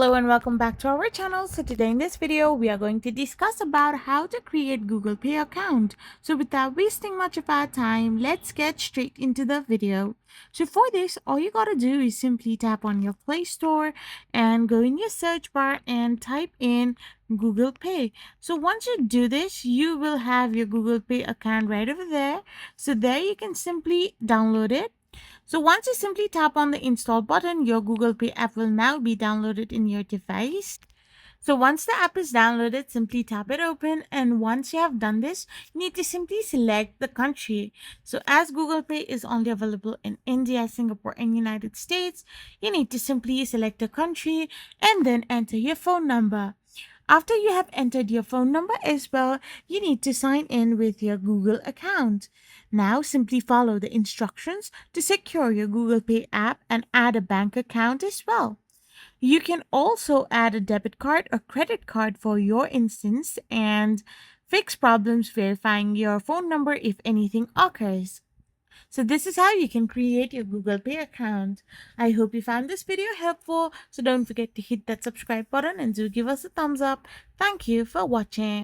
Hello and welcome back to our channel. So today in this video we are going to discuss about how to create Google Pay account. So without wasting much of our time, let's get straight into the video. So for this, all you gotta do is simply tap on your Play Store and go in your search bar and type in Google Pay. So once you do this, you will have your Google Pay account right over there. So there you can simply download it. So once you simply tap on the install button, your Google Pay app will now be downloaded in your device. So once the app is downloaded, simply tap it open, and once you have done this, you need to simply select the country. So as Google Pay is only available in India, Singapore, and United States, you need to simply select a country and then enter your phone number. After you have entered your phone number as well, you need to sign in with your Google account. Now simply follow the instructions to secure your Google Pay app and add a bank account as well. You can also add a debit card or credit card for your instance and fix problems verifying your phone number if anything occurs. So this is how you can create your Google Pay account. I hope you found this video helpful. So don't forget to hit that subscribe button and do give us a thumbs up. Thank you for watching.